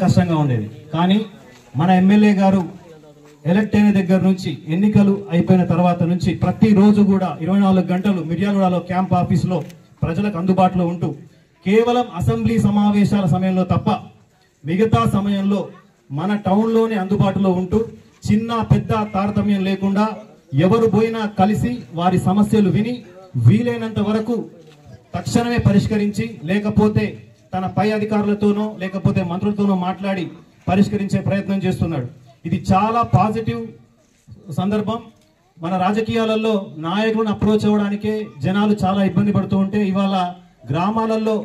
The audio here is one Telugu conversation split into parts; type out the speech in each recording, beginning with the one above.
కష్టంగా ఉండేది. కానీ మన ఎమ్మెల్యే గారు ఎలక్ట్ అయిన దగ్గర నుంచి ఎన్నికలు అయిపోయిన తర్వాత నుంచి ప్రతిరోజు కూడా 24 గంటలు మిర్యాలగూడలో క్యాంప్ ఆఫీసులో ప్రజలకు అందుబాటులో ఉంటూ కేవలం అసెంబ్లీ సమావేశాల సమయంలో తప్ప మిగతా సమయంలో మన టౌన్లోనే అందుబాటులో ఉంటూ చిన్న పెద్ద తారతమ్యం లేకుండా ఎవరు పోయినా కలిసి వారి సమస్యలు విని వీలైనంత వరకు తక్షణమే పరిష్కరించి లేకపోతే తన పై అధికారులతోనో లేకపోతే మంత్రులతోనో మాట్లాడి పరిష్కరించే ప్రయత్నం చేస్తున్నాడు. ఇది చాలా పాజిటివ్ సందర్భం. మన రాజకీయాలలో నాయకులను అప్రోచ్ అవ్వడానికే జనాలు చాలా ఇబ్బంది పడుతూ ఉంటే ఇవాళ గ్రామాలలో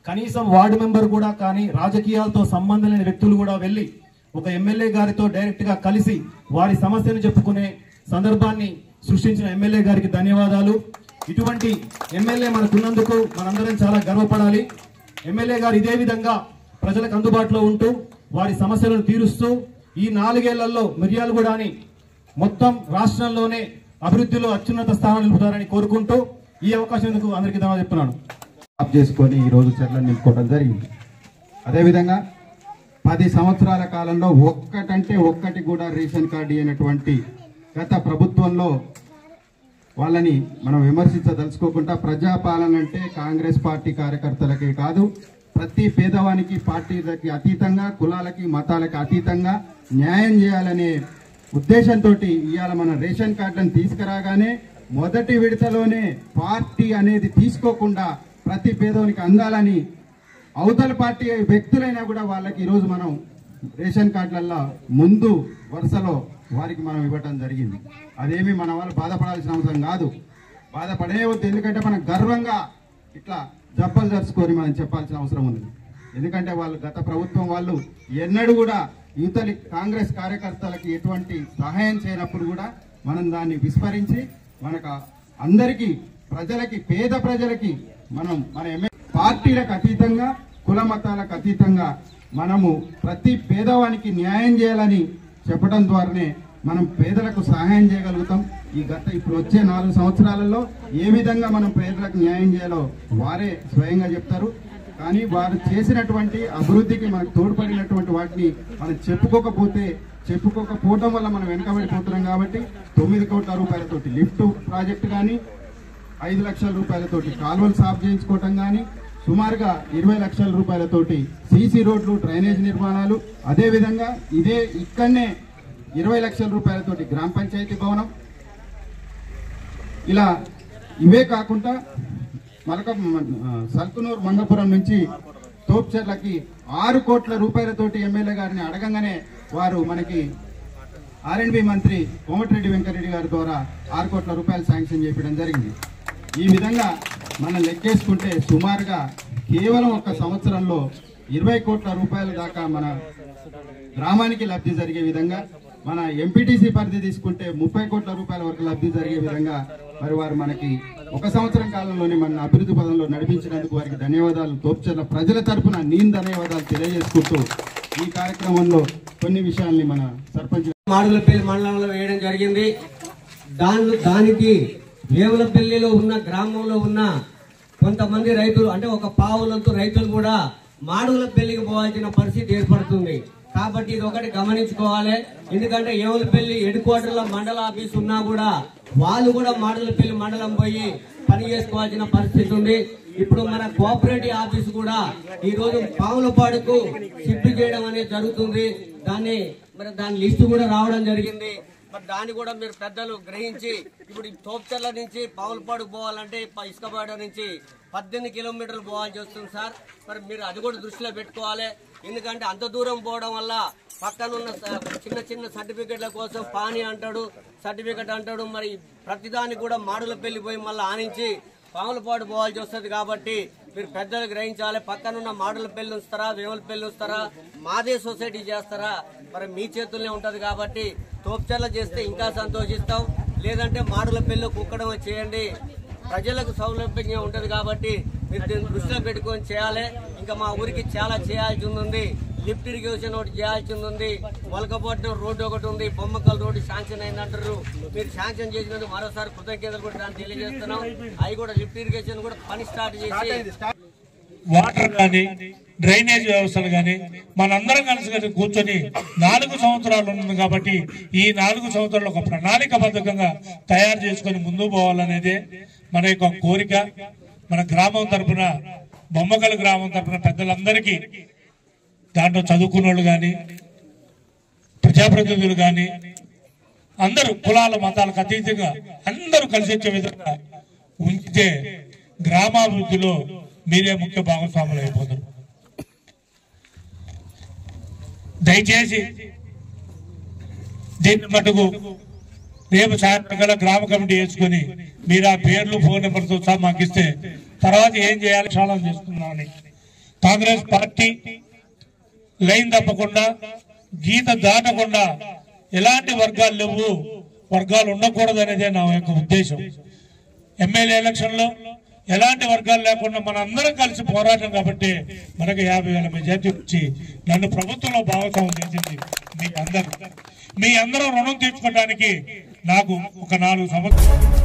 కనీసం వార్డు మెంబర్ కూడా కానీ రాజకీయాలతో సంబంధం లేని వ్యక్తులు కూడా వెళ్ళి ఒక ఎమ్మెల్యే గారితో డైరెక్ట్ గా కలిసి వారి సమస్యను చెప్పుకునే సందర్భాన్ని సృష్టించిన ఎమ్మెల్యే గారికి ధన్యవాదాలు. ఇటువంటి ఎమ్మెల్యే మనకున్నందుకు మనందరం చాలా గర్వపడాలి. ఎమ్మెల్యే గారు ఇదే విధంగా ప్రజలకు అందుబాటులో ఉంటూ వారి సమస్యలను తీరుస్తూ ఈ 4 ఏళ్లలో మిర్యాలగూడని మొత్తం రాష్ట్రంలోనే అభివృద్ధిలో అత్యున్నత స్థానం నిలుపుతారని కోరుకుంటూ ఈ అవకాశం అందరికీ ధన్యవాదాలు చెప్తున్నాను. చేసుకొని ఈ రోజు చర్యలు నిలుపుకోవడం జరిగింది. అదేవిధంగా 10 సంవత్సరాల కాలంలో ఒక్కటంటే ఒక్కటి కూడా రేషన్ కార్డు అయినటువంటి గత ప్రభుత్వంలో వాళ్ళని మనం విమర్శించదలుచుకోకుండా ప్రజాపాలన అంటే కాంగ్రెస్ పార్టీ కార్యకర్తలకే కాదు ప్రతి పేదవానికి పార్టీలకి అతీతంగా కులాలకి మతాలకి అతీతంగా న్యాయం చేయాలనే ఉద్దేశంతో ఇవాళ మన రేషన్ కార్డులను తీసుకురాగానే మొదటి విడతలోనే పార్టీ అనేది తీసుకోకుండా ప్రతి పేదవానికి అందాలని అవతల పార్టీ వ్యక్తులైనా కూడా వాళ్ళకి ఈరోజు మనం రేషన్ కార్డులలో ముందు వరుసలో వారికి మనం ఇవ్వటం జరిగింది. అదేమి మన వాళ్ళు బాధపడాల్సిన అవసరం కాదు, బాధపడే వద్దు. ఎందుకంటే మనం గర్వంగా ఇట్లా జబ్బలు జరుచుకొని మనం చెప్పాల్సిన అవసరం ఉంది. ఎందుకంటే వాళ్ళు గత ప్రభుత్వం వాళ్ళు ఎన్నడూ కూడా యువతలి కాంగ్రెస్ కార్యకర్తలకి ఎటువంటి సహాయం చేయనప్పుడు కూడా మనం దాన్ని విస్మరించి మనకు అందరికీ ప్రజలకి పేద ప్రజలకి మనం మన పార్టీలకు అతీతంగా కుల మతాలకు అతీతంగా మనము ప్రతి పేదవానికి న్యాయం చేయాలని చెప్పడం ద్వారానే మనం పేదలకు సహాయం చేయగలుగుతాం. ఇప్పుడు వచ్చే 4 సంవత్సరాలలో ఏ విధంగా మనం పేదలకు న్యాయం చేయాలో వారే స్వయంగా చెప్తారు. కానీ వారు చేసినటువంటి అభివృద్ధికి మనకు తోడ్పడినటువంటి వాటిని మనం చెప్పుకోకపోవడం వల్ల మనం వెనకబడిపోతున్నాం. కాబట్టి 9 కోట్ల రూపాయలతోటి లిఫ్ట్ ప్రాజెక్టు కానీ 5 లక్షల రూపాయలతోటి కాలువలు సాఫ్ చేయించుకోవటం కానీ సుమారుగా 20 లక్షల రూపాయలతోటి సీసీ రోడ్లు డ్రైనేజ్ నిర్మాణాలు, అదేవిధంగా ఇక్కడనే 20 లక్షల రూపాయలతోటి గ్రామ పంచాయతీ భవనం, ఇలా ఇవే కాకుండా సల్కునూరు మంగపురం నుంచి తోప్చెర్లకి 6 కోట్ల రూపాయలతోటి ఎమ్మెల్యే గారిని అడగంగానే వారు మనకి R&B మంత్రి కోమటిరెడ్డి వెంకటరెడ్డి గారి ద్వారా 6 కోట్ల రూపాయలు శాంక్షన్ చేయడం జరిగింది. ఈ విధంగా మనం లెక్కేసుకుంటే సుమారుగా కేవలం 1 సంవత్సరంలో 20 కోట్ల రూపాయల దాకా మన గ్రామానికి లబ్ధి జరిగే విధంగా, మన ఎంపీటీసీ పరిధి తీసుకుంటే 30 కోట్ల రూపాయల వరకు లబ్ధి జరిగే విధంగా మరి వారు మనకి 1 సంవత్సరం కాలంలోనే మన అభివృద్ధి పదంలో నడిపించినందుకు వారికి ధన్యవాదాలు. తోప్చెర్ల ప్రజల తరఫున నేను ధన్యవాదాలు తెలియజేసుకుంటూ ఈ కార్యక్రమంలో కొన్ని విషయాల్ని మన సర్పంచ్ మాడుగులపల్లి మండలంలో వేయడం జరిగింది. దానికి వేములపల్లిలో ఉన్న గ్రామంలో ఉన్న కొంతమంది రైతులు అంటే ఒక పావులంతో రైతులు కూడా మాడుగులపల్లికి పోవాల్సిన పరిస్థితి ఏర్పడుతుంది. కాబట్టి ఇది ఒకటి గమనించుకోవాలి. ఎందుకంటే వేములపల్లి హెడ్ క్వార్టర్ లో మండల ఆఫీస్ ఉన్నా కూడా వాళ్ళు కూడా మాడుగులపల్లి మండలం పోయి పని చేసుకోవాల్సిన పరిస్థితి ఉంది. ఇప్పుడు మన కోఆపరేటివ్ ఆఫీస్ కూడా ఈ రోజు పాములపాడుకు షిఫ్ట్ చేయడం అనేది జరుగుతుంది. దాని లిస్టు కూడా రావడం జరిగింది. మరి దాన్ని కూడా మీరు పెద్దలు గ్రహించి ఇప్పుడు తోప్చెర్ల నుంచి పాములపాడు పోవాలంటే ఇసుకపాడు నుంచి 18 కిలోమీటర్లు పోవాల్సి వస్తుంది సార్. మరి మీరు అది కూడా దృష్టిలో పెట్టుకోవాలి. ఎందుకంటే అంత దూరం పోవడం వల్ల పక్కనున్న చిన్న చిన్న సర్టిఫికెట్ల కోసం పానీ అంటాడు, సర్టిఫికెట్ అంటాడు. మరి ప్రతిదానికి కూడా మాడుగులపల్లి పోయి మళ్ళీ ఆనించి పాములపాడు పోవాల్సి వస్తుంది. కాబట్టి మీరు పెద్దలు గ్రహించాలి. పక్కనున్న మాడుగులపల్లి ఉంచుతారా, వేములపల్లి ఉంచుతారా, మాదే సొసైటీ చేస్తారా, మరి మీ చేతుల్లోనే ఉంటది. కాబట్టి తోప్చెర్ల చేస్తే ఇంకా సంతోషిస్తాం. లేదంటే మాడుగులపల్లి కుక్కడం చేయండి, ప్రజలకు సౌలభ్యంగా ఉంటది. కాబట్టి మీరు దీన్ని దృష్టిలో పెట్టుకొని చేయాలి. ఇంకా మా ఊరికి చాలా చేయాల్సి ఉంది. లిఫ్ట్ ఇరిగేషన్ ఒకటి చేయాల్సి ఉంది. మొలకపట్నం రోడ్డు ఒకటి ఉంది, బొమ్మకల్ రోడ్డు శాంక్షన్ అయిందంటారు. మీరు శాంక్షన్ చేసినందుకు మరోసారి కృతజ్ఞతలు కూడా తెలియజేస్తున్నాం. అవి కూడా లిఫ్ట్ ఇరిగేషన్ కూడా పని స్టార్ట్ చేసి వాటర్ కానీ డ్రైనేజ్ వ్యవస్థలు కానీ మనందరం కలిసి కూర్చొని 4 సంవత్సరాలు ఉంది కాబట్టి ఈ 4 సంవత్సరాలు ఒక ప్రణాళికాబద్ధంగా తయారు చేసుకొని ముందుకు పోవాలనేదే మన యొక్క కోరిక. మన గ్రామం తరఫున, బొమ్మకల్ గ్రామం తరఫున పెద్దలందరికీ, దాంట్లో చదువుకున్న వాళ్ళు కానీ ప్రజాప్రతినిధులు కానీ అందరూ కులాల మతాలకు అతీతంగా అందరూ కలిసి వచ్చే విధంగా ఉంచితే గ్రామాభివృద్ధిలో మీరే ముఖ్య భాగస్వాములు అయిపోతారు. దయచేసి దీన్ని మటుకు రేపు సాయంత్రం గల గ్రామ కమిటీ వేసుకుని మీరు ఆ పేర్లు, ఫోన్ నెంబర్తో సహా మాకు ఇస్తే తర్వాత ఏం చేయాలి చాలా చేస్తున్నామని. కాంగ్రెస్ పార్టీ లైన్ తప్పకుండా, గీత దాటకుండా ఎలాంటి వర్గాలు లేవు, వర్గాలు ఉండకూడదు అనేదే నా యొక్క ఉద్దేశం. ఎమ్మెల్యే ఎలక్షన్ లో ఎలాంటి వర్గాలు లేకుండా మన అందరం కలిసి పోరాటం కాబట్టి మనకు 50,000 మెజార్టీ వచ్చి నన్ను ప్రభుత్వంలో భాగస్వామ్యం చేసింది మీ అందరూ రుణం తీర్చుకోవడానికి నాకు ఒక 4 సంవత్సరాలు